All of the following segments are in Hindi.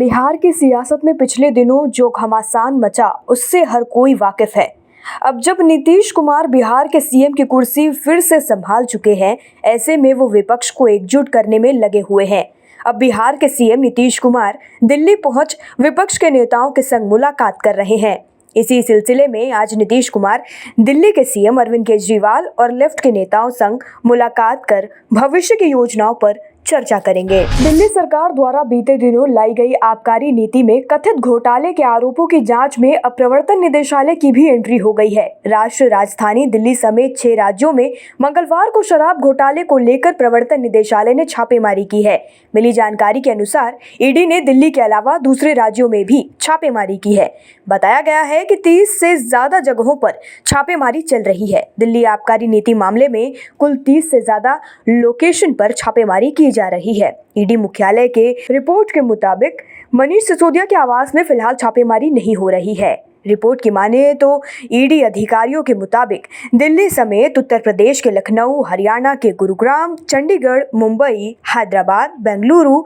बिहार की सियासत में पिछले दिनों जो घमासान मचा उससे हर कोई वाकिफ है। अब जब नीतीश कुमार बिहार के सीएम की कुर्सी फिर से संभाल चुके हैं, ऐसे में वो विपक्ष को एकजुट करने में लगे हुए हैं। अब बिहार के सीएम नीतीश कुमार दिल्ली पहुंच विपक्ष के नेताओं के संग मुलाकात कर रहे हैं। इसी सिलसिले में आज नीतीश कुमार दिल्ली के सीएम अरविंद केजरीवाल और लेफ्ट के नेताओं संग मुलाकात कर भविष्य की योजनाओं पर चर्चा करेंगे। दिल्ली सरकार द्वारा बीते दिनों लाई गई आबकारी नीति में कथित घोटाले के आरोपों की जांच में अब प्रवर्तन निदेशालय की भी एंट्री हो गई है। राष्ट्रीय राजधानी दिल्ली समेत 6 राज्यों में मंगलवार को शराब घोटाले को लेकर प्रवर्तन निदेशालय ने छापेमारी की है। मिली जानकारी के अनुसार ईडी ने दिल्ली के अलावा दूसरे राज्यों में भी छापेमारी की है। बताया गया है कि 30 से ज्यादा जगहों पर छापेमारी चल रही है। दिल्ली आबकारी नीति मामले में कुल 30 से ज्यादा लोकेशन पर छापेमारी की जा रही है। ईडी मुख्यालय के रिपोर्ट के मुताबिक मनीष सिसोदिया के आवास में फिलहाल छापेमारी नहीं हो रही है। रिपोर्ट की माने तो ईडी अधिकारियों के मुताबिक दिल्ली समेत उत्तर प्रदेश के लखनऊ, हरियाणा के गुरुग्राम, चंडीगढ़, मुंबई, हैदराबाद, बेंगलुरु,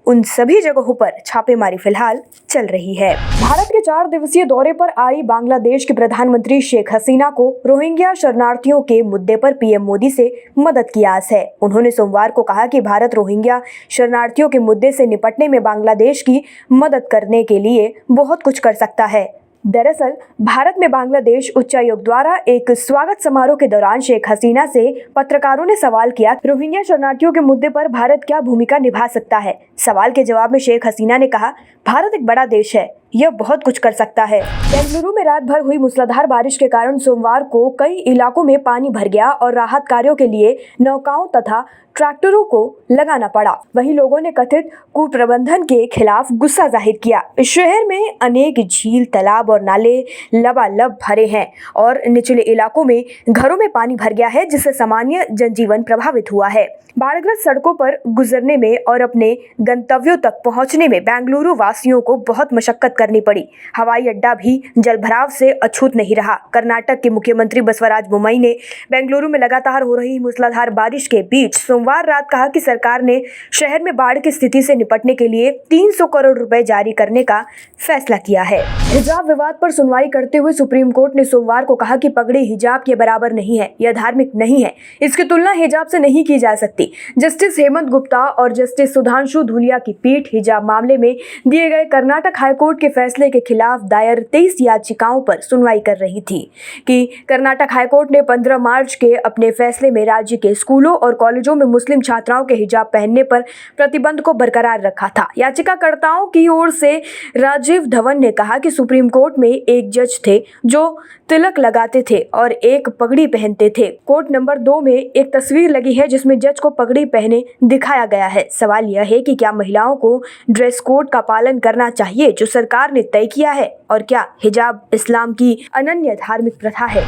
उन सभी जगहों पर छापेमारी फिलहाल चल रही है। भारत के 4 दिवसीय दौरे पर आई बांग्लादेश की प्रधानमंत्री शेख हसीना को रोहिंग्या शरणार्थियों के मुद्दे पर पीएम मोदी से मदद की आस है। उन्होंने सोमवार को कहा कि भारत रोहिंग्या शरणार्थियों के मुद्दे से निपटने में बांग्लादेश की मदद करने के लिए बहुत कुछ कर सकता है। दरअसल भारत में बांग्लादेश उच्चायोग द्वारा एक स्वागत समारोह के दौरान शेख हसीना से पत्रकारों ने सवाल किया, रोहिंग्या शरणार्थियों के मुद्दे पर भारत क्या भूमिका निभा सकता है। सवाल के जवाब में शेख हसीना ने कहा, भारत एक बड़ा देश है, यह बहुत कुछ कर सकता है। बेंगलुरु में रात भर हुई मूसलाधार बारिश के कारण सोमवार को कई इलाकों में पानी भर गया और राहत कार्यों के लिए नौकाओं तथा ट्रैक्टरों को लगाना पड़ा। वहीं लोगों ने कथित कुप्रबंधन के खिलाफ गुस्सा जाहिर किया। इस शहर में अनेक झील, तालाब और नाले लबालब भरे हैं और निचले इलाकों में घरों में पानी भर गया है, जिससे सामान्य जनजीवन प्रभावित हुआ है। बाढ़ग्रस्त सड़कों पर गुजरने में और अपने गंतव्यों तक पहुंचने में बेंगलुरु वासियों को बहुत मशक्कत करनी पड़ी। हवाई अड्डा भी जलभराव से अछूत नहीं रहा। कर्नाटक के मुख्यमंत्री बसवराज बोम्मई ने बेंगलुरु में लगातार हो रही मूसलाधार बारिश के बीच सोमवार रात कहा कि सरकार ने शहर में बाढ़ की स्थिति से निपटने के लिए 300 करोड़ रुपए जारी करने का फैसला किया है। हिजाब विवाद पर सुनवाई करते हुए सुप्रीम कोर्ट ने सोमवार को कहा कि पगड़ी हिजाब के बराबर नहीं है, यह धार्मिक नहीं है, इसकी तुलना हिजाब से नहीं की जा सकती। जस्टिस हेमंत गुप्ता और जस्टिस सुधांशु धूलिया की पीठ हिजाब मामले में दिए गए कर्नाटक हाईकोर्ट के फैसले के खिलाफ दायर 23 याचिकाओं पर सुनवाई कर रही थी कि कर्नाटक हाईकोर्ट ने 15 मार्च के अपने फैसले में राज्य के स्कूलों और कॉलेजों में मुस्लिम छात्राओं के हिजाब पहनने पर प्रतिबंध को बरकरार रखा था। याचिकाकर्ताओं की ओर से राजीव धवन ने कहा कि सुप्रीम कोर्ट में एक जज थे जो तिलक लगाते थे और एक पगड़ी पहनते थे। कोर्ट नंबर 2 में एक तस्वीर लगी है जिसमें जज को पगड़ी पहने दिखाया गया है। सवाल यह है कि क्या महिलाओं को ड्रेस कोड का पालन करना चाहिए जो सरकार ने तय किया है, और क्या हिजाब इस्लाम की अनन्य धार्मिक प्रथा है।